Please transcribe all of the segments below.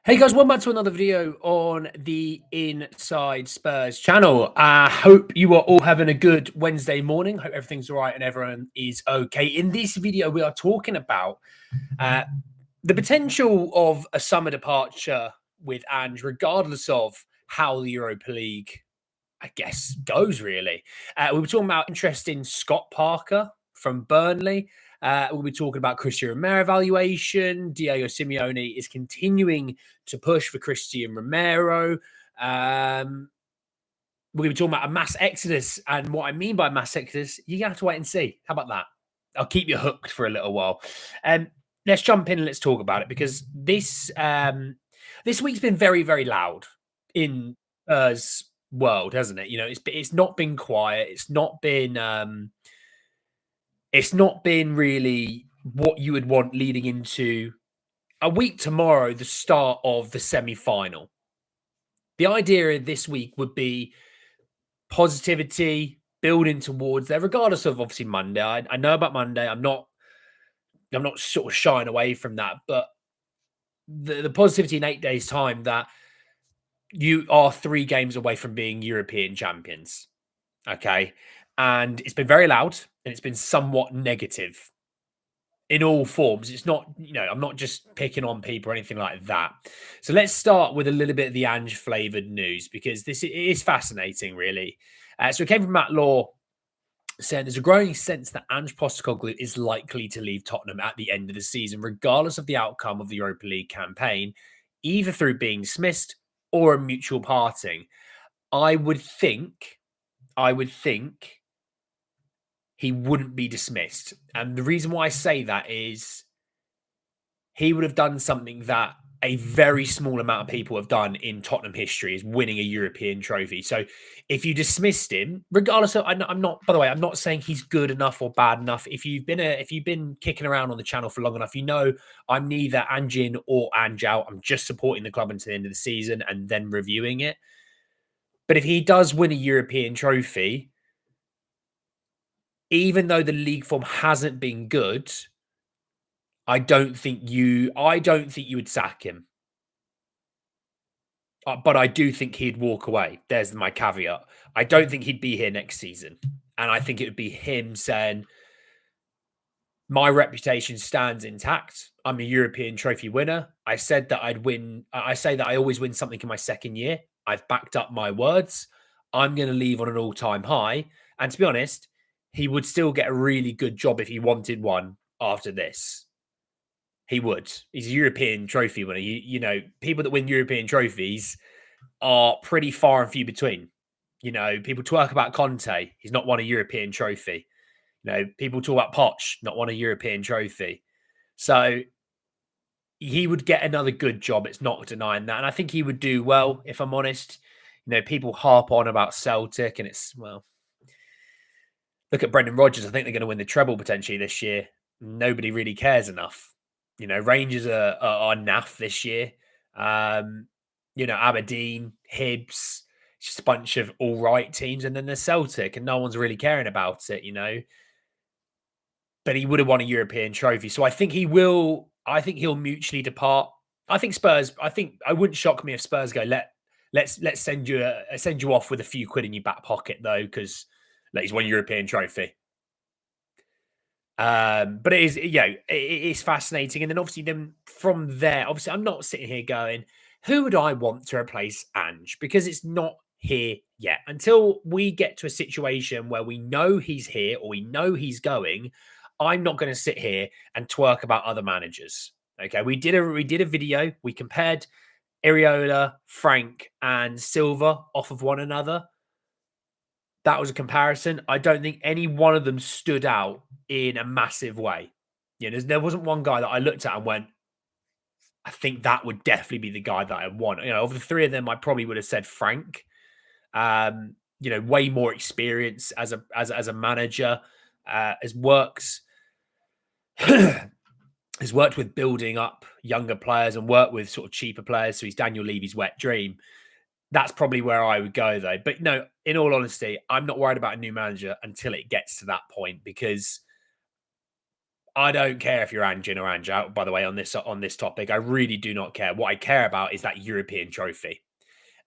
Hey guys, welcome back to another video on the Inside Spurs channel. I hope you are all having a good Wednesday morning. Hope everything's all right and everyone is okay. In this video, we are talking about the potential of a summer departure with Ange, regardless of how the Europa League, I guess, goes really. We were talking about interest in Scott Parker from Burnley. We'll be talking about Christian Romero valuation. Diego Simeone is continuing to push for Christian Romero. We're going to be talking about a mass exodus. And what I mean by mass exodus, you're going to have to wait and see. How about that? I'll keep you hooked for a little while. Let's jump in and let's talk about it because this week's been very, very loud in Spurs world, hasn't it? You know, it's not been quiet. It's not been really what you would want leading into a week tomorrow, the start of the semi-final. The idea of this week would be positivity, building towards there, regardless of obviously Monday. I know about Monday. I'm not sort of shying away from that, but the positivity in 8 days' time that you are 3 games away from being European champions. Okay. And it's been very loud and it's been somewhat negative in all forms. It's not, I'm not just picking on people or anything like that. So let's start with a little bit of the Ange flavored news because this is fascinating, really. So it came from Matt Law saying there's a growing sense that Ange Postecoglou is likely to leave Tottenham at the end of the season, regardless of the outcome of the Europa League campaign, either through being dismissed or a mutual parting. I would think he wouldn't be dismissed. And the reason why I say that is he would have done something that a very small amount of people have done in Tottenham history, is winning a European trophy. So if you dismissed him, regardless of, I'm not saying he's good enough or bad enough. If you've been kicking around on the channel for long enough, you know I'm neither Ange in or Ange out. I'm just supporting the club until the end of the season and then reviewing it. But if he does win a European trophy, even though the league form hasn't been good, I don't think you would sack him. But I do think he'd walk away. There's my caveat. I don't think he'd be here next season. And I think it would be him saying, my reputation stands intact. I'm a European trophy winner. I said that I'd win. I say that I always win something in my second year. I've backed up my words. I'm going to leave on an all-time high. And to be honest, he would still get a really good job if he wanted one after this. He would. He's a European trophy winner. You know, people that win European trophies are pretty far and few between. You know, people talk about Conte. He's not won a European trophy. You know, people talk about Poch, not won a European trophy. So he would get another good job. It's not denying that. And I think he would do well, if I'm honest. You know, people harp on about Celtic and it's, well, look at Brendan Rodgers. I think they're going to win the treble potentially this year. Nobody really cares enough. You know, Rangers are naff this year. You know, Aberdeen, Hibs, just a bunch of all right teams. And then there's Celtic and no one's really caring about it, you know. But he would have won a European trophy. So I think he'll mutually depart. I think Spurs, I wouldn't shock me if Spurs go, let's send you off with a few quid in your back pocket though, because he's won a European trophy. But it is fascinating. And then from there, obviously I'm not sitting here going, who would I want to replace Ange? Because it's not here yet. Until we get to a situation where we know he's here or we know he's going, I'm not going to sit here and twerk about other managers. Okay, we did a video. We compared Iriola, Frank, and Silva off of one another. That was a comparison. I don't think any one of them stood out in a massive way. You know, there wasn't one guy that I looked at and went, I think that would definitely be the guy that I want. You know, of the 3 of them, I probably would have said Frank. You know, way more experience as a manager, has worked with building up younger players and worked with sort of cheaper players. So he's Daniel Levy's wet dream. That's probably where I would go, though. But no, in all honesty, I'm not worried about a new manager until it gets to that point because I don't care if you're Ange in or Ange out, by the way, on this topic. I really do not care. What I care about is that European trophy.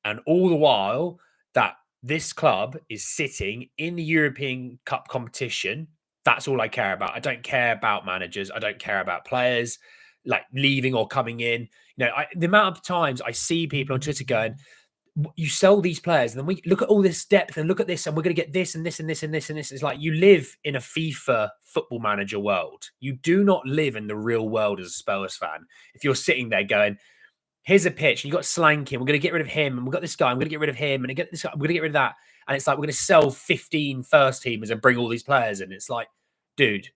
And all the while that this club is sitting in the European Cup competition, that's all I care about. I don't care about managers. I don't care about players like leaving or coming in. The amount of times I see people on Twitter going, you sell these players, and then we look at all this depth and look at this, and we're going to get this and this and this and this and this. It's like you live in a FIFA football manager world. You do not live in the real world as a Spurs fan. If you're sitting there going, here's a pitch, and you've got Slanky, and we're going to get rid of him, and we've got this guy, I'm going to get rid of him, and get this guy, we're going to get rid of that. And it's like, we're going to sell 15 first teamers and bring all these players in. It's like, dude,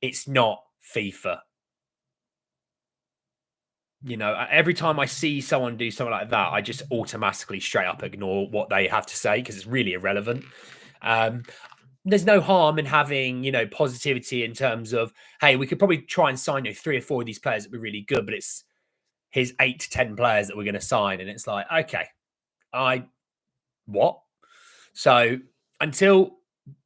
it's not FIFA. Every time I see someone do something like that, I just automatically straight up ignore what they have to say because it's really irrelevant. There's no harm in having, positivity in terms of, hey, we could probably try and sign 3 or 4 of these players that would be really good, but it's his 8 to 10 players that we're going to sign. And it's like, okay, what? So until,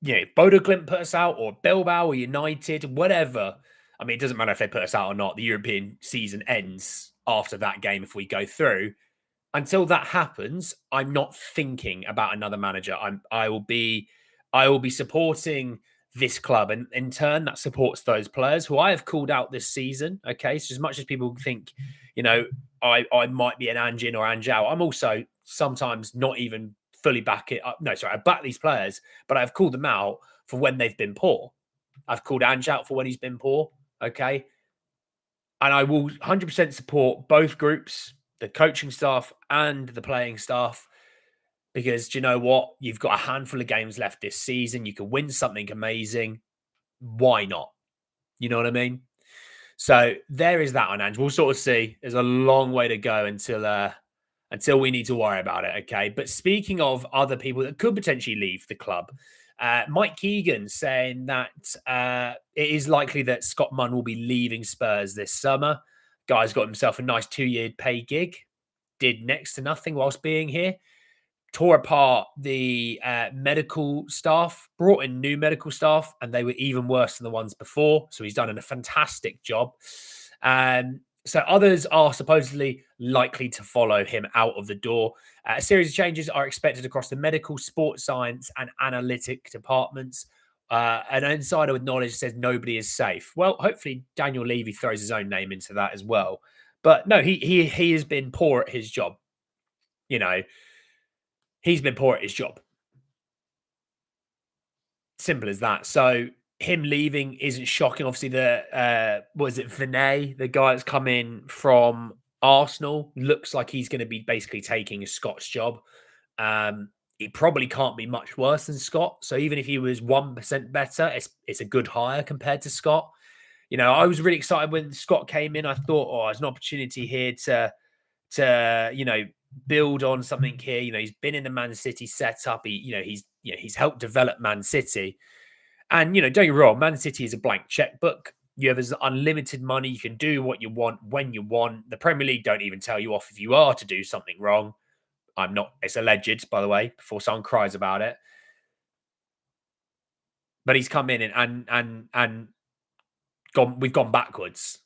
Bodo Glimt put us out or Bilbao or United, whatever. I mean, it doesn't matter if they put us out or not. The European season ends after that game if we go through. Until that happens, I'm not thinking about another manager. I will be supporting this club, and in turn, that supports those players who I have called out this season. Okay, so as much as people think, I might be an Ange in or Ange out, I'm also sometimes not even fully back it up. No, sorry, I back these players, but I've called them out for when they've been poor. I've called Ange out for when he's been poor. Okay. And I will 100% support both groups, the coaching staff and the playing staff, because do you know what? You've got a handful of games left this season. You can win something amazing. Why not? You know what I mean? So there is that on Ange. We'll sort of see. There's a long way to go until we need to worry about it. Okay. But speaking of other people that could potentially leave the club, Mike Keegan saying that it is likely that Scott Munn will be leaving Spurs this summer. Guy's got himself a nice 2-year pay gig. Did next to nothing whilst being here. Tore apart the medical staff, brought in new medical staff, and they were even worse than the ones before. So he's done a fantastic job. So others are supposedly likely to follow him out of the door. A series of changes are expected across the medical, sports science, and analytic departments. An insider with knowledge says nobody is safe. Well, hopefully Daniel Levy throws his own name into that as well. But no, he has been poor at his job. He's been poor at his job. Simple as that. So him leaving isn't shocking. Obviously, Vinay, the guy that's come in from Arsenal, looks like he's going to be basically taking a Scott's job. He probably can't be much worse than Scott. So even if he was 1% better, it's a good hire compared to Scott. I was really excited when Scott came in. I thought, there's an opportunity here to build on something here. He's been in the Man City setup. He's helped develop Man City. And, don't get me wrong, Man City is a blank checkbook. You have unlimited money. You can do what you want when you want. The Premier League don't even tell you off if you are to do something wrong. It's alleged, by the way, before someone cries about it. But he's come in and we've gone backwards.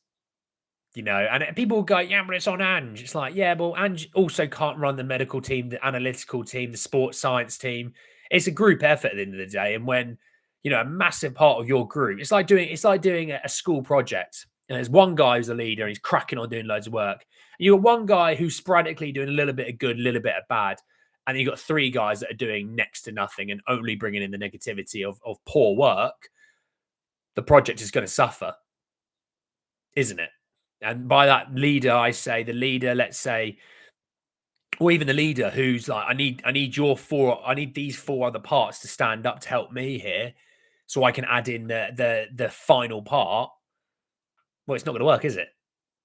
And people go, yeah, but it's on Ange. It's like, yeah, well, Ange also can't run the medical team, the analytical team, the sports science team. It's a group effort at the end of the day. And when, a massive part of your group, it's like doing a school project. And there's one guy who's the leader and he's cracking on doing loads of work. And you've got one guy who's sporadically doing a little bit of good, a little bit of bad. And then you've got 3 guys that are doing next to nothing and only bringing in the negativity of poor work. The project is going to suffer, isn't it? And by that leader, I say the leader, let's say, or even the leader who's like, I need these 4 other parts to stand up to help me here so I can add in the final part. Well, it's not going to work, is it?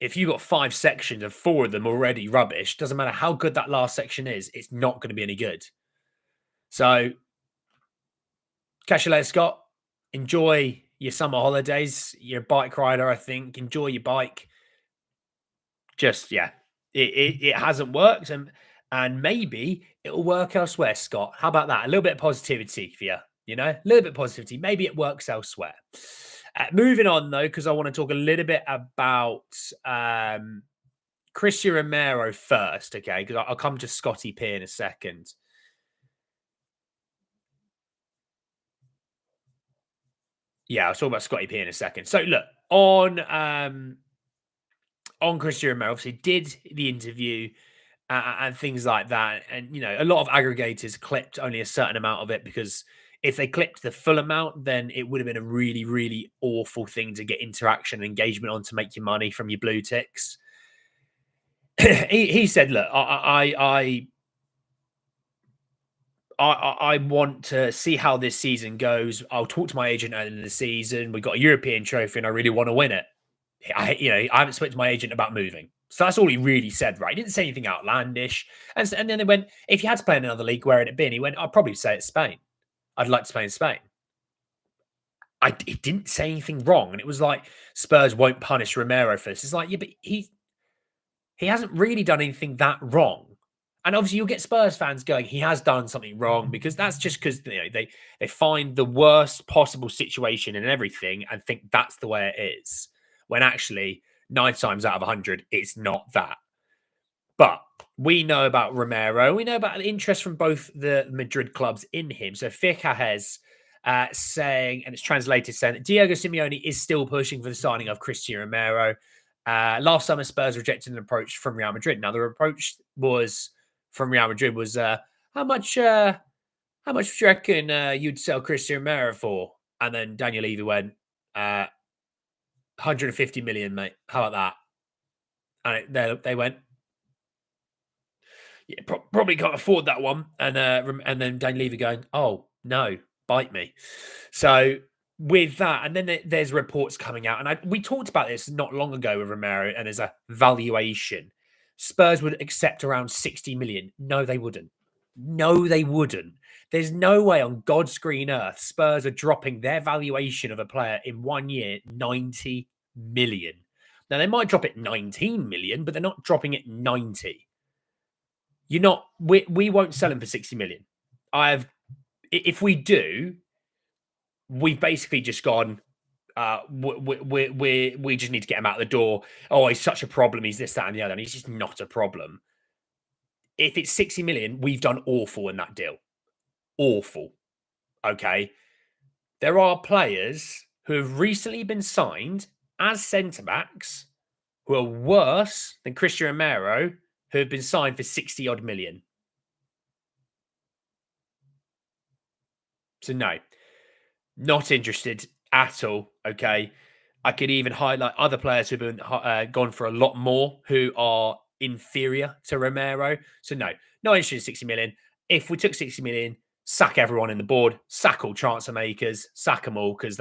If you've got 5 sections and 4 of them already rubbish, doesn't matter how good that last section is, it's not going to be any good. So, catch you later, Scott. Enjoy your summer holidays. You're a bike rider, I think. Enjoy your bike. Just, yeah, it hasn't worked, and maybe it'll work elsewhere, Scott. How about that? A little bit of positivity for you, a little bit of positivity. Maybe it works elsewhere. Moving on though, because I want to talk a little bit about Christian Romero first, okay? Because I'll come to Scotty P in a second. Yeah, I'll talk about Scotty P in a second. So look, on Christian Romero, obviously did the interview and things like that. And, a lot of aggregators clipped only a certain amount of it because if they clipped the full amount, then it would have been a really, really awful thing to get interaction and engagement on to make your money from your blue ticks. he said, look, I want to see how this season goes. I'll talk to my agent at the end of the season. We got a European trophy and I really want to win it. I haven't spoken to my agent about moving. So that's all he really said, right? He didn't say anything outlandish. And then they went, if you had to play in another league, where would it been? He went, I'd probably say it's Spain. I'd like to play in Spain. He didn't say anything wrong. And it was like, Spurs won't punish Romero for this. It's like, yeah, but he hasn't really done anything that wrong. And obviously you'll get Spurs fans going, he has done something wrong, because that's just because they find the worst possible situation in everything and think that's the way it is. When actually 9 times out of 100, it's not that. But we know about Romero. We know about the interest from both the Madrid clubs in him. So Ficajes saying, and it's translated saying, that Diego Simeone is still pushing for the signing of Christian Romero. Last summer, Spurs rejected an approach from Real Madrid. Now, the approach was from Real Madrid was, how much do you reckon you'd sell Christian Romero for? And then Daniel Levy went, 150 million, mate. How about that? And they went, yeah, probably can't afford that one. And then Daniel Levy going, oh no, bite me. So with that, and then there's reports coming out, and we talked about this not long ago with Romero, and there's a valuation. Spurs would accept around 60 million. No, they wouldn't. No, they wouldn't. There's no way on God's green earth Spurs are dropping their valuation of a player in 1 year 90 million. Now, they might drop it 19 million, but they're not dropping it 90. We won't sell him for 60 million. If we do, we've basically just gone, we just need to get him out the door. Oh, he's such a problem. He's this, that, and the other. And he's just not a problem. If it's 60 million, we've done awful in that deal. Awful. Okay. There are players who have recently been signed as centre backs who are worse than Christian Romero, who have been signed for 60 odd million. So, no, not interested at all. Okay. I could even highlight other players who've been gone for a lot more who are inferior to Romero. So, no, not interested in 60 million. If we took 60 million, sack everyone in the board, sack all transfer makers, sack them all, because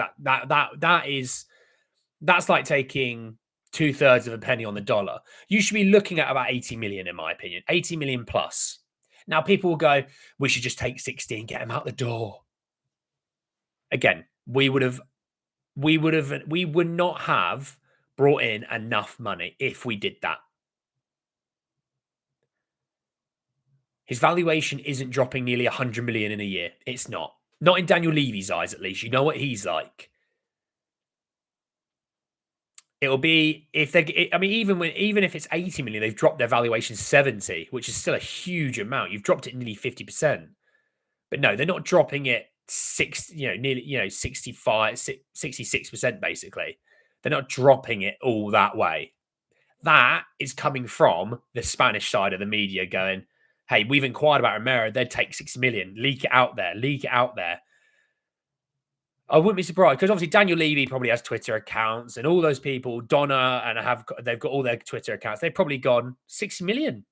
that's like taking 2/3 of a penny on the dollar. You should be looking at about 80 million, in my opinion, 80 million plus. Now, people will go, we should just take 60 and get him out the door. Again, we would not have brought in enough money if we did that. His valuation isn't dropping nearly 100 million in a year. It's not. Not in Daniel Levy's eyes, at least. You know what he's like. It'll be even if it's 80 million, they've dropped their valuation 70, which is still a huge amount. You've dropped it nearly 50%. But no, they're not dropping it nearly 65, 66% basically. They're not dropping it all that way. That is coming from the Spanish side of the media going, hey, we've inquired about Romero. They'd take 6 million. Leak it out there. I wouldn't be surprised because obviously Daniel Levy probably has Twitter accounts and all those people, Donna, and they've got all their Twitter accounts. They've probably gone 6 million.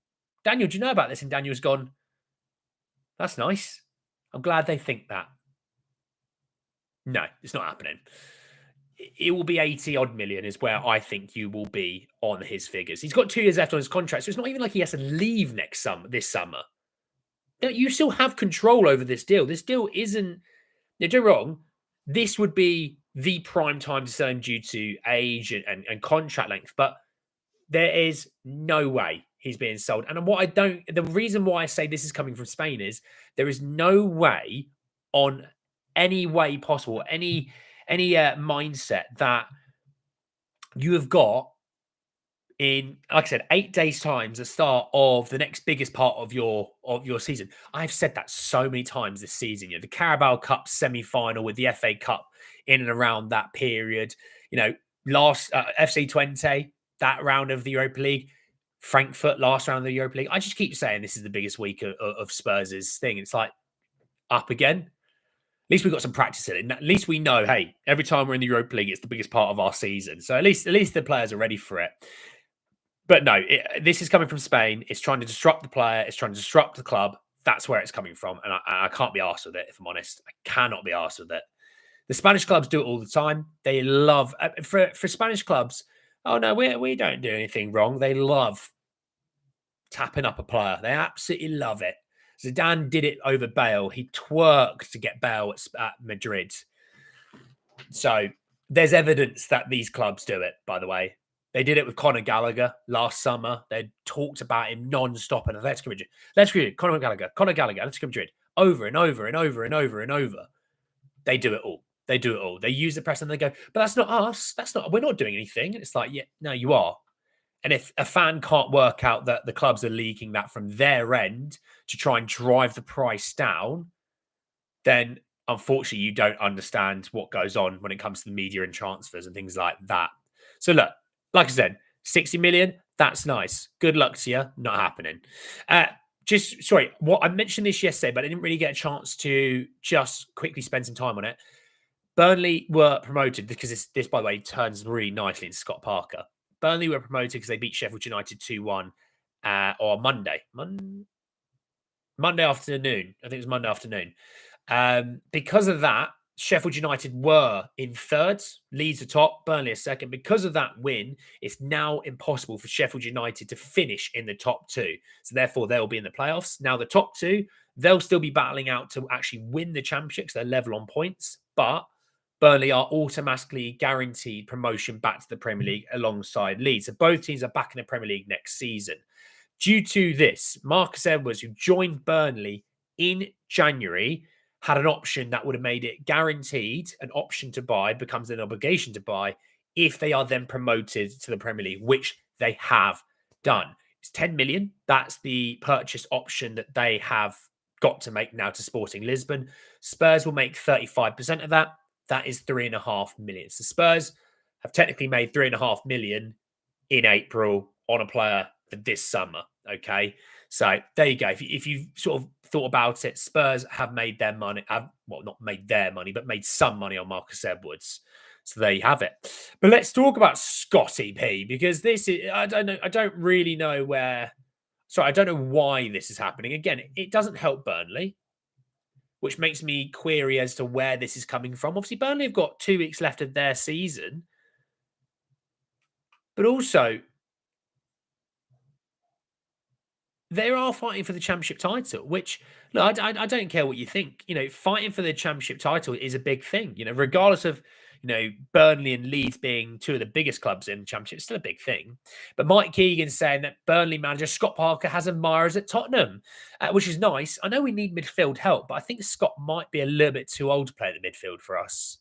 Daniel, do you know about this? And Daniel's gone, that's nice. I'm glad they think that. No, it's not happening. It will be 80 odd million is where I think you will be on his figures. He's got 2 years left on his contract, so it's not even like he has to leave this summer. No, you still have control over this deal. This deal isn't, don't get me wrong, this would be the prime time to sell him due to age and contract length, but there is no way he's being sold. And the reason why I say this is coming from Spain is there is no way on any way possible, mindset that you have got in, like I said, 8 days' time, the start of the next biggest part of your season. I've said that so many times this season. The Carabao Cup semi-final with the FA Cup in and around that period. Last FC20, that round of the Europa League. Frankfurt, last round of the Europa League. I just keep saying this is the biggest week of Spurs' thing. It's like up again. At least we've got some practice in it. At least we know, hey, every time we're in the Europa League, it's the biggest part of our season. So at least the players are ready for it. But no, this is coming from Spain. It's trying to disrupt the player. It's trying to disrupt the club. That's where it's coming from. And I can't be arsed with it, if I'm honest. I cannot be arsed with it. The Spanish clubs do it all the time. They love, for Spanish clubs, oh no, we don't do anything wrong. They love tapping up a player. They absolutely love it. Zidane did it over Bale. He twerked to get Bale at Madrid. So there's evidence that these clubs do it, by the way. They did it with Conor Gallagher last summer. They talked about him non-stop in Atletico Madrid. Conor Gallagher, Atletico Madrid, over and over and over and over and over. They do it all. They do it all. They use the press and they go, but that's not us. We're not doing anything. And it's like, yeah, no, you are. And if a fan can't work out that the clubs are leaking that from their end to try and drive the price down, then unfortunately you don't understand what goes on when it comes to the media and transfers and things like that. So look, like I said, 60 million, that's nice. Good luck to you. Not happening. I mentioned this yesterday, but I didn't really get a chance to just quickly spend some time on it. Burnley were promoted because this, by the way, turns really nicely into Scott Parker. Burnley were promoted because they beat Sheffield United 2-1 on Monday. Monday afternoon. I think it was Monday afternoon. Because of that, Sheffield United were in third, Leeds are top, Burnley are second. Because of that win, it's now impossible for Sheffield United to finish in the top two. So therefore, they'll be in the playoffs. Now, the top two, they'll still be battling out to actually win the championship because they're level on points. But Burnley are automatically guaranteed promotion back to the Premier League alongside Leeds. So both teams are back in the Premier League next season. Due to this, Marcus Edwards, who joined Burnley in January, had an option that would have made it guaranteed. An option to buy becomes an obligation to buy if they are then promoted to the Premier League, which they have done. It's 10 million. That's the purchase option that they have got to make now to Sporting Lisbon. Spurs will make 35% of that. That is 3.5 million. So Spurs have technically made 3.5 million in April on a player for this summer. Okay. So there you go. If you sort of thought about it, Spurs have made their money. Not made their money, but made some money on Marcus Edwards. So there you have it. But let's talk about Scotty P, because this is, I don't know. I don't really know where. Sorry, I don't know why this is happening. Again, it doesn't help Burnley, which makes me query as to where this is coming from. Obviously, Burnley have got 2 weeks left of their season. But also, they are fighting for the championship title, which, look, I don't care what you think. Fighting for the championship title is a big thing. Regardless of, Burnley and Leeds being two of the biggest clubs in the championship, it's still a big thing. But Mike Keegan's saying that Burnley manager Scott Parker has admirers at Tottenham, which is nice. I know we need midfield help, but I think Scott might be a little bit too old to play in the midfield for us.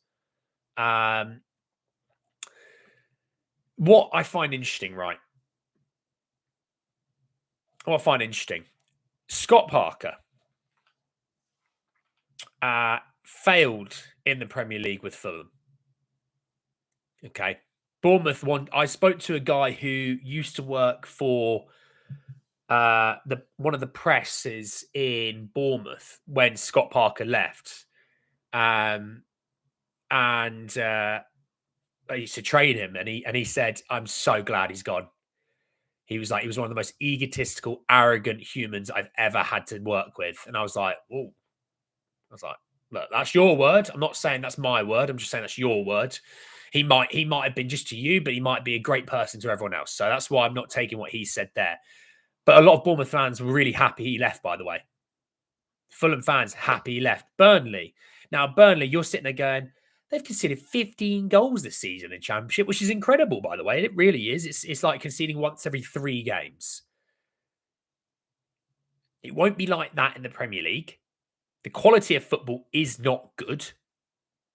What I find interesting, right? What I find interesting, Scott Parker failed in the Premier League with Fulham. Okay. Bournemouth won. I spoke to a guy who used to work for one of the presses in Bournemouth when Scott Parker left. And I used to train him, and he said, "I'm so glad he's gone." He was one of the most egotistical, arrogant humans I've ever had to work with. And I was like, "Oh," I was like, "Look, that's your word. I'm not saying that's my word. I'm just saying that's your word. He might have been just to you, but he might be a great person to everyone else. So that's why I'm not taking what he said there." But a lot of Bournemouth fans were really happy he left, by the way. Fulham fans happy he left. Burnley. Now, Burnley, you're sitting there going, they've conceded 15 goals this season in Championship, which is incredible, by the way. It really is. It's like conceding once every 3 games. It won't be like that in the Premier League. The quality of football is not good.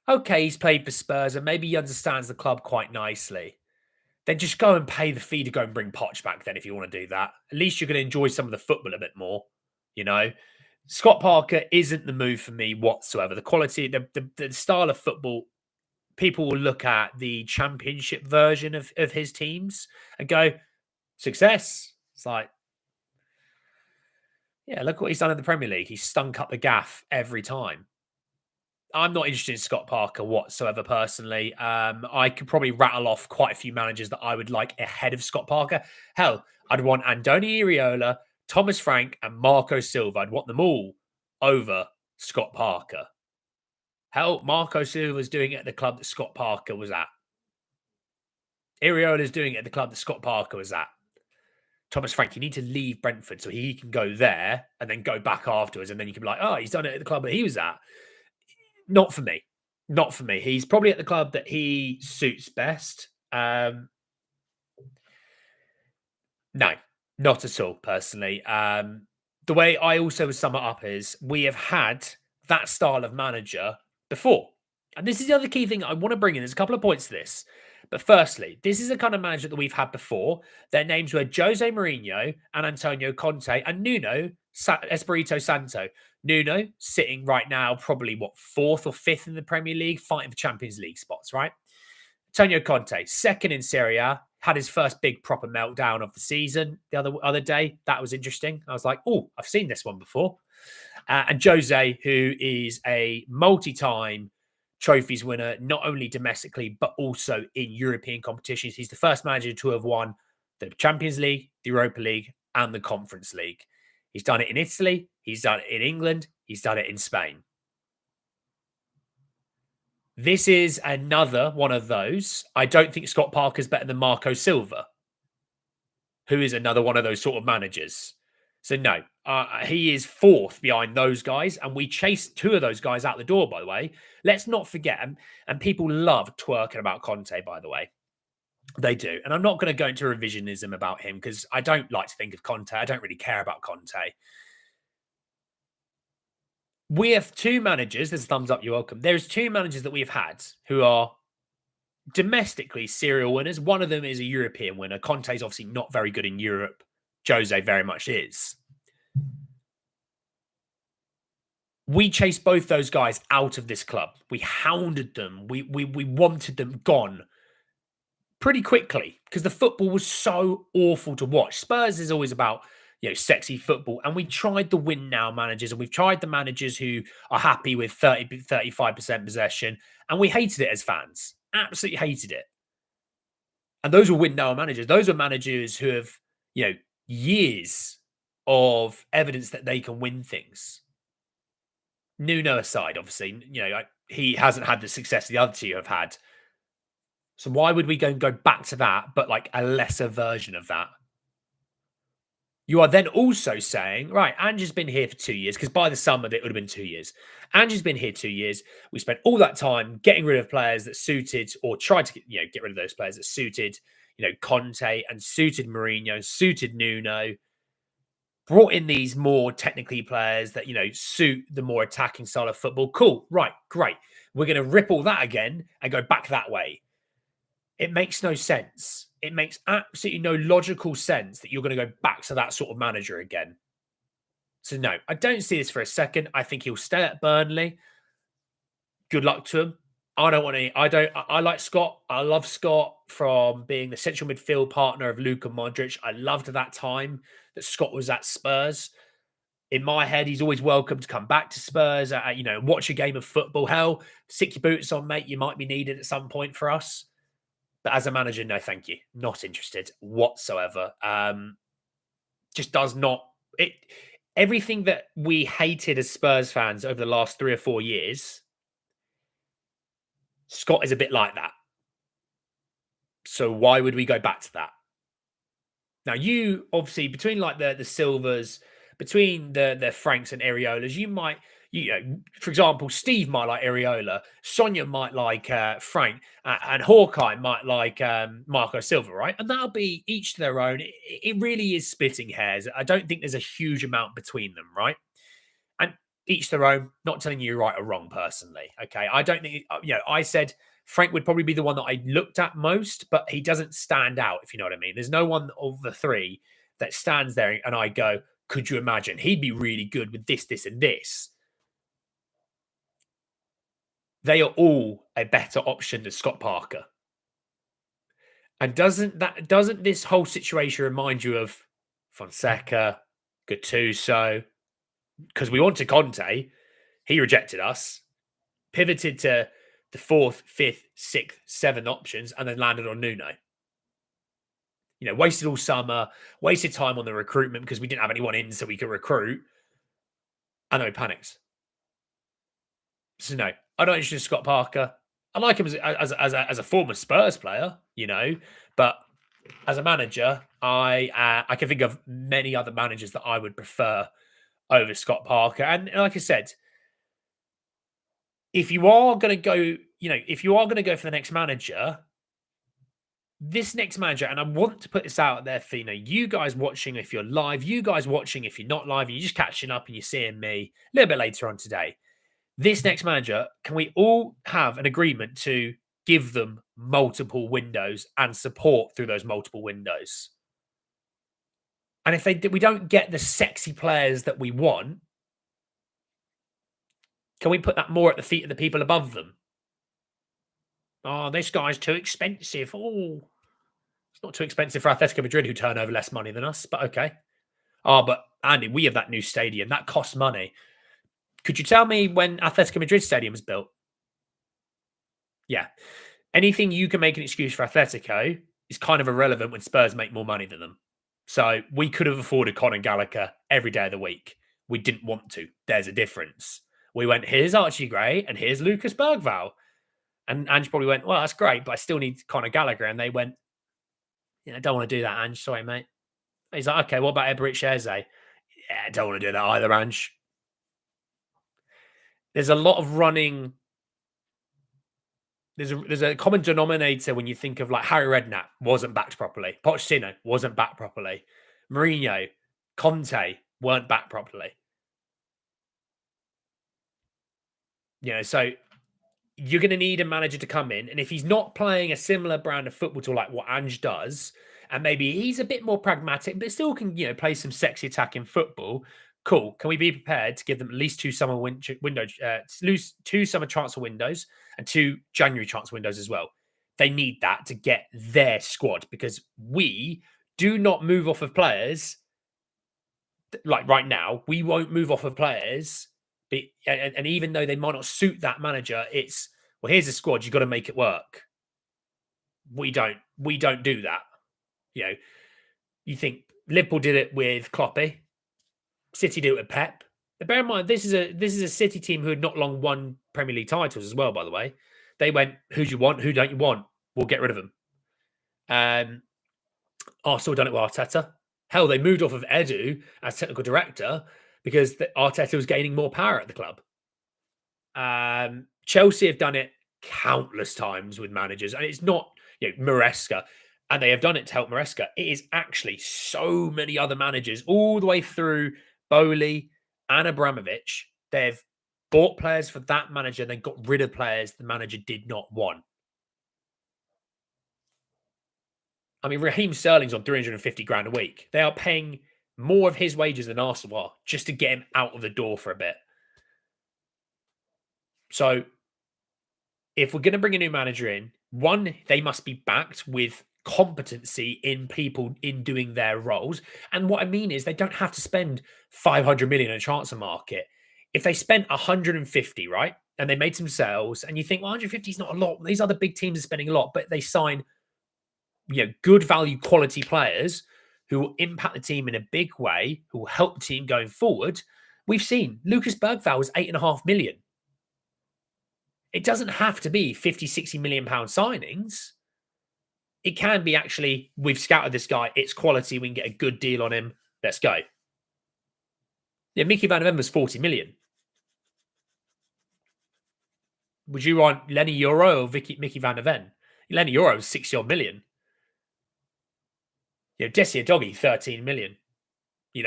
Okay, he's played for Spurs and maybe he understands the club quite nicely. Then just go and pay the fee to go and bring Poch back then if you want to do that. At least you're going to enjoy some of the football a bit more, you know? Scott Parker isn't the move for me whatsoever. The quality, the style of football, people will look at the championship version of his teams and go, success. It's like, yeah, look what he's done in the Premier League. He's stunk up the gaff every time. I'm not interested in Scott Parker whatsoever, personally. I could probably rattle off quite a few managers that I would like ahead of Scott Parker. Hell, I'd want Andoni Iraola, Thomas Frank, and Marco Silva. I'd want them all over Scott Parker. Hell, Marco Silva's doing it at the club that Scott Parker was at. Iraola's doing it at the club that Scott Parker was at. Thomas Frank, you need to leave Brentford so he can go there and then go back afterwards. And then you can be like, oh, he's done it at the club that he was at. Not for me. Not for me. He's probably at the club that he suits best. No, not at all, personally. The way I also would sum it up is we have had that style of manager before. And this is the other key thing I want to bring in. There's a couple of points to this. But firstly, this is a kind of manager that we've had before. Their names were Jose Mourinho and Antonio Conte and Nuno Espirito Santo. Nuno sitting right now, probably what, fourth or fifth in the Premier League, fighting for Champions League spots, right? Antonio Conte, second in Serie A, had his first big proper meltdown of the season the other day. That was interesting. I was like, oh, I've seen this one before. And Jose, who is a multi-time trophies winner, not only domestically, but also in European competitions. He's the first manager to have won the Champions League, the Europa League, and the Conference League. He's done it in Italy. He's done it in England. He's done it in Spain. This is another one of those. I don't think Scott Parker's better than Marco Silva, who is another one of those sort of managers. So no, he is fourth behind those guys, and we chased two of those guys out the door. By the way, let's not forget, and people love twerking about Conte. By the way, they do, and I'm not going to go into revisionism about him because I don't like to think of Conte. I don't really care about Conte. We have two managers. There's a thumbs up. You're welcome. There's two managers that we've had who are domestically serial winners. One of them is a European winner. Conte's obviously not very good in Europe. Jose very much is. We chased both those guys out of this club. We hounded them. We wanted them gone pretty quickly because the football was so awful to watch. Spurs is always about, sexy football. And we tried the win now managers and we've tried the managers who are happy with 35% possession. And we hated it as fans. Absolutely hated it. And those were win now managers. Those are managers who have, years of evidence that they can win things. Nuno aside, obviously, he hasn't had the success the other two have had. So why would we go back to that, but like a lesser version of that? You are then also saying, right, Ange has been here for 2 years, because by the summer, it would have been 2 years. Ange has been here 2 years. We spent all that time getting rid of players that suited, or tried to get rid of those players that suited, Conte and suited Mourinho, suited Nuno. Brought in these more technically players that, suit the more attacking style of football. Cool. Right. Great. We're going to rip all that again and go back that way. It makes no sense. It makes absolutely no logical sense that you're going to go back to that sort of manager again. So no, I don't see this for a second. I think he'll stay at Burnley. Good luck to him. I don't want any. I like Scott. I love Scott from being the central midfield partner of Luka Modric. I loved that time that Scott was at Spurs. In my head, he's always welcome to come back to Spurs, watch a game of football. Hell, stick your boots on, mate. You might be needed at some point for us. But as a manager, no, thank you. Not interested whatsoever. Just does not. Everything that we hated as Spurs fans over the last 3 or 4 years, Scott is a bit like that. So why would we go back to that? Now, you obviously, between like the Silvers, between the Franks and Areolas, you might, for example, Steve might like Areola, Sonia might like Frank, and Hawkeye might like Marco Silva, right? And that'll be each to their own. It really is splitting hairs. I don't think there's a huge amount between them, right? And each their own. Not telling you right or wrong personally. Okay, I don't think I said Frank would probably be the one that I looked at most, but he doesn't stand out. If you know what I mean. There's no one of the three that stands there and I go, could you imagine he'd be really good with this, this, and this? They are all a better option than Scott Parker. And doesn't this whole situation remind you of Fonseca, Gattuso? Because we wanted Conte, he rejected us, pivoted to the fourth, fifth, sixth, seventh options, and then landed on Nuno. Wasted all summer, wasted time on the recruitment because we didn't have anyone in so we could recruit, and then we panicked. So no, I don't interested in Scott Parker. I like him as a former Spurs player, but as a manager, I can think of many other managers that I would prefer over Scott Parker. And like I said, if you are going to go, if you are going to go for the next manager, this next manager, and I want to put this out there for you guys watching if you're live, you guys watching if you're not live, and you're just catching up and you're seeing me a little bit later on today. This next manager, can we all have an agreement to give them multiple windows and support through those multiple windows? And if we don't get the sexy players that we want, can we put that more at the feet of the people above them? Oh, this guy's too expensive. Oh, it's not too expensive for Atletico Madrid, who turn over less money than us, but okay. Oh, but Andy, we have that new stadium. That costs money. Could you tell me when Atletico Madrid stadium was built? Yeah. Anything you can make an excuse for Atletico is kind of irrelevant when Spurs make more money than them. So we could have afforded Conor Gallagher every day of the week. We didn't want to. There's a difference. We went, here's Archie Gray and here's Lucas Bergvall. And Ange probably went, well, that's great, but I still need Conor Gallagher. And they went, I don't want to do that, Ange. Sorry, mate. He's like, okay, what about Eberechi Eze? Yeah, I don't want to do that either, Ange. There's a lot of running. There's a common denominator when you think of like Harry Redknapp wasn't backed properly. Pochettino wasn't backed properly. Mourinho, Conte weren't backed properly. So you're going to need a manager to come in. And if he's not playing a similar brand of football to like what Ange does, and maybe he's a bit more pragmatic, but still can, play some sexy attacking football, cool. Can we be prepared to give them at least two summer two summer transfer windows and 2 January transfer windows as well? They need that to get their squad because we do not move off of players. Like right now, we won't move off of players. And even though they might not suit that manager, it's, well, here's a squad. You've got to make it work. We don't do that. You think Liverpool did it with Kloppy. City did it with Pep. But bear in mind, this is a City team who had not long won Premier League titles as well, by the way. They went, who do you want? Who don't you want? We'll get rid of them. Arsenal done it with Arteta. Hell, they moved off of Edu as technical director because Arteta was gaining more power at the club. Chelsea have done it countless times with managers, and it's not Maresca, and they have done it to help Maresca. It is actually so many other managers all the way through Bowley and Abramovich. They've bought players for that manager, then got rid of players the manager did not want. I mean, Raheem Sterling's on 350 grand a week. They are paying more of his wages than Arsenal are just to get him out of the door for a bit. So if we're going to bring a new manager in, one, they must be backed with competency in people in doing their roles. And what I mean is they don't have to spend 500 million in a transfer market. If they spent 150, right, and they made some sales, and you think, well, 150 is not a lot. These other big teams are spending a lot, but they sign good value quality players who will impact the team in a big way, who will help the team going forward. We've seen Lucas Bergvall was 8.5 million. It doesn't have to be 50, 60 million pound signings. It can be actually, we've scouted this guy, it's quality, we can get a good deal on him, let's go. Yeah, Mickey Van de Ven was 40 million. Would you want Lenny Euro or Mickey Van de Ven? Lenny Euro was 60-odd million. Desi Doggy, 13 million.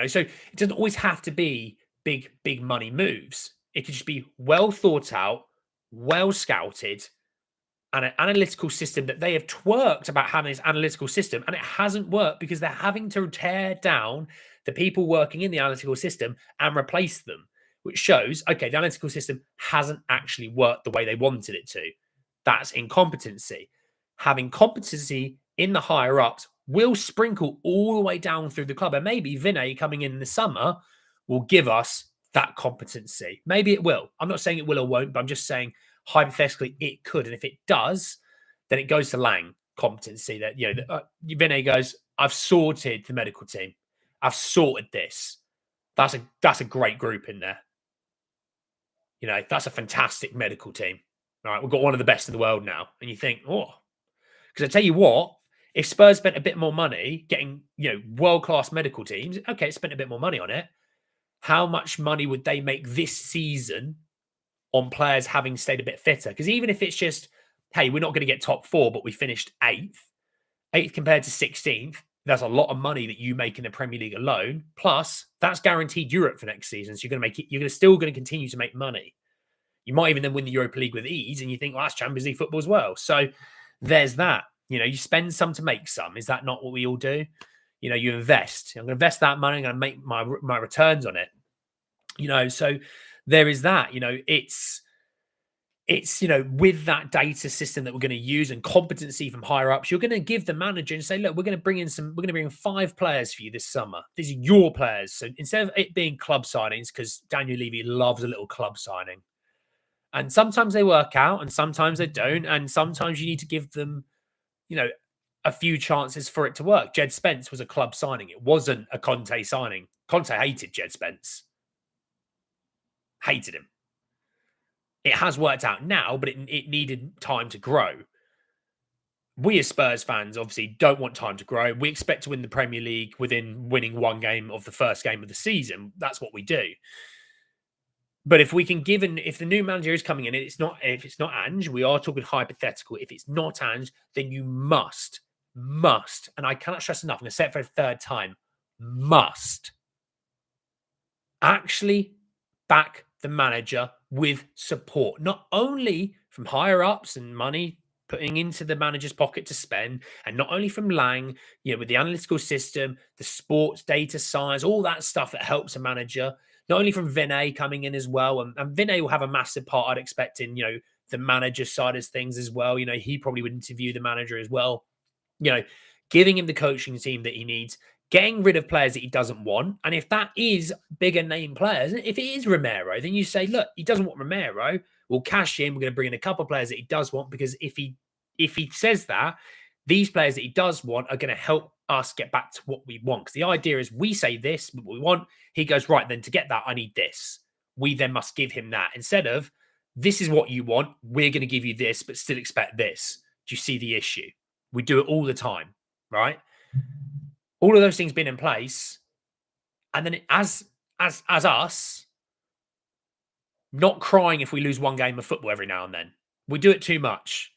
So it doesn't always have to be big money moves. It could just be well thought out, well scouted, and an analytical system that they have twerked about having this analytical system, and it hasn't worked because they're having to tear down the people working in the analytical system and replace them, which shows, okay, the analytical system hasn't actually worked the way they wanted it to. That's incompetency. Having competency in the higher ups will sprinkle all the way down through the club. And maybe Vinay coming in the summer will give us that competency. Maybe it will. I'm not saying it will or won't, but I'm just saying hypothetically it could. And if it does, then it goes to Lang competency that, Vinay goes, I've sorted the medical team. I've sorted this. That's a great group in there. That's a fantastic medical team. All right, we've got one of the best in the world now. And you think, oh, because I tell you what, if Spurs spent a bit more money getting, world-class medical teams, okay, spent a bit more money on it. How much money would they make this season on players having stayed a bit fitter? Because even if it's just, hey, we're not going to get top 4, but we finished 8th compared to 16th, that's a lot of money that you make in the Premier League alone. Plus, that's guaranteed Europe for next season. So you're going to make it, you're still going to continue to make money. You might even then win the Europa League with ease, and you think, well, that's Champions League football as well. So there's that. You spend some to make some. Is that not what we all do? You invest. I'm going to invest that money. I'm going to make my returns on it. So there is that. It's with that data system that we're going to use and competency from higher ups, you're going to give the manager and say, look, we're going to bring in 5 players for you this summer. These are your players. So instead of it being club signings, because Daniel Levy loves a little club signing, and sometimes they work out and sometimes they don't, and sometimes you need to give them, a few chances for it to work. Jed Spence was a club signing. It wasn't a Conte signing. Conte hated Jed Spence. Hated him. It has worked out now, but it needed time to grow. We as Spurs fans obviously don't want time to grow. We expect to win the Premier League within winning one game of the first game of the season. That's what we do. But if we can if the new manager is coming in, if it's not Ange, we are talking hypothetical. If it's not Ange, then you must, and I cannot stress enough, I'm going to say it for a third time, must actually back the manager with support, not only from higher ups and money putting into the manager's pocket to spend, and not only from Lang, with the analytical system, the sports data science, all that stuff that helps a manager, not only from Vinay coming in as well. And Vinay will have a massive part, I'd expect, in, the manager side of things as well. He probably would interview the manager as well, giving him the coaching team that he needs, getting rid of players that he doesn't want. And if that is bigger name players, if it is Romero, then you say, look, he doesn't want Romero. We'll cash in. We're going to bring in a couple of players that he does want, because if he says that, these players that he does want are going to help us get back to what we want. Because the idea is we say this, what we want. He goes, right, then to get that, I need this. We then must give him that. Instead of, this is what you want, we're going to give you this, but still expect this. Do you see the issue? We do it all the time, right? All of those things being in place, and then as us, not crying if we lose one game of football every now and then. We do it too much.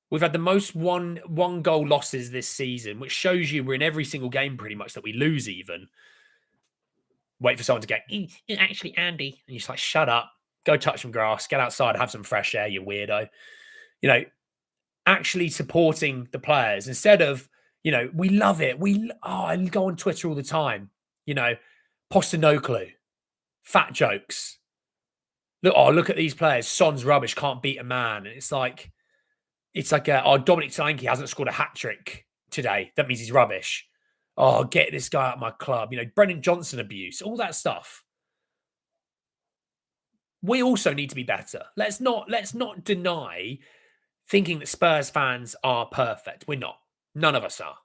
We've had the most one goal losses this season, which shows you we're in every single game pretty much that we lose even. Wait for someone to go, actually, Andy. And you're just like, shut up. Go touch some grass. Get outside. Have some fresh air, you weirdo. Actually supporting the players instead of, we love it. I go on Twitter all the time. Postecoglou, fat jokes. Look at these players. Son's rubbish. Can't beat a man. And it's like, Dominic Solanke hasn't scored a hat trick today. That means he's rubbish. Oh, get this guy out of my club. Brennan Johnson abuse, all that stuff. We also need to be better. Let's not deny thinking that Spurs fans are perfect. We're not. None of us are.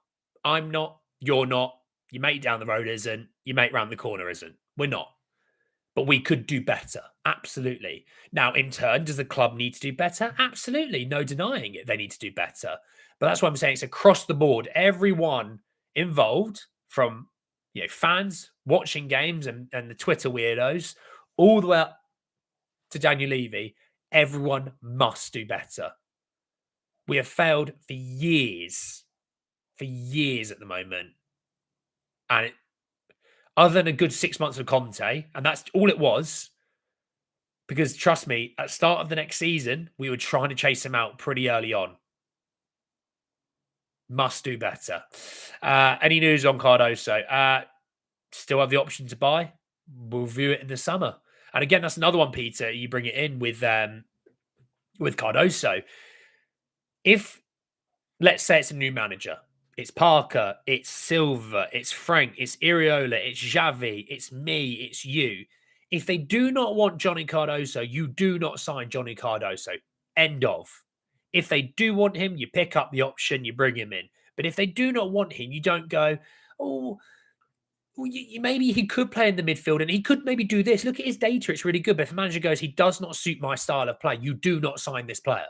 I'm not. You're not. Your mate down the road isn't. Your mate round the corner isn't. We're not. But we could do better. Absolutely. Now, in turn, does the club need to do better? Absolutely. No denying it. They need to do better. But that's what I'm saying. It's across the board. Everyone involved, from fans watching games and the Twitter weirdos, all the way up to Daniel Levy, everyone must do better. We have failed for years at the moment. And other than a good 6 months of Conte, and that's all it was. Because trust me, at the start of the next season, we were trying to chase him out pretty early on. Must do better. Any news on Cardoso? Still have the option to buy. We'll view it in the summer. And again, that's another one, Peter. You bring it in with Cardoso. If let's say it's a new manager, it's Parker, it's Silva, it's Frank, it's Iriola, it's Xavi, it's me, it's you. If they do not want Johnny Cardoso, you do not sign Johnny Cardoso. End of. If they do want him, you pick up the option, you bring him in. But if they do not want him, you don't go, oh, well, maybe he could play in the midfield and he could maybe do this. Look at his data, it's really good. But if a manager goes, he does not suit my style of play, you do not sign this player.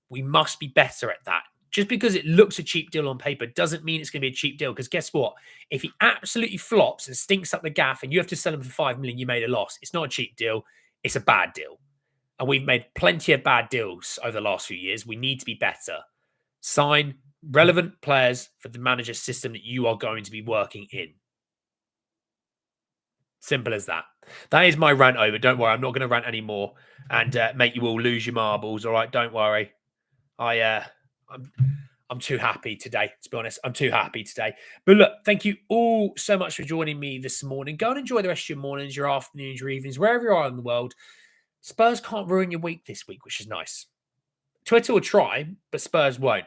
We must be better at that. Just because it looks a cheap deal on paper doesn't mean it's going to be a cheap deal. Because guess what? If he absolutely flops and stinks up the gaff and you have to sell him for 5 million, you made a loss. It's not a cheap deal. It's a bad deal. And we've made plenty of bad deals over the last few years. We need to be better. Sign relevant players for the manager system that you are going to be working in. Simple as that. That is my rant over. Don't worry. I'm not going to rant anymore and make you all lose your marbles. All right. Don't worry. I'm too happy today, to be honest. I'm too happy today. But look, thank you all so much for joining me this morning. Go and enjoy the rest of your mornings, your afternoons, your evenings, wherever you are in the world. Spurs can't ruin your week this week, which is nice. Twitter will try, but Spurs won't.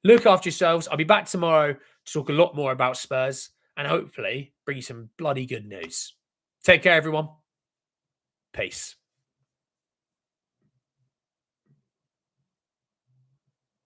Look after yourselves. I'll be back tomorrow to talk a lot more about Spurs and hopefully bring you some bloody good news. Take care, everyone. Peace.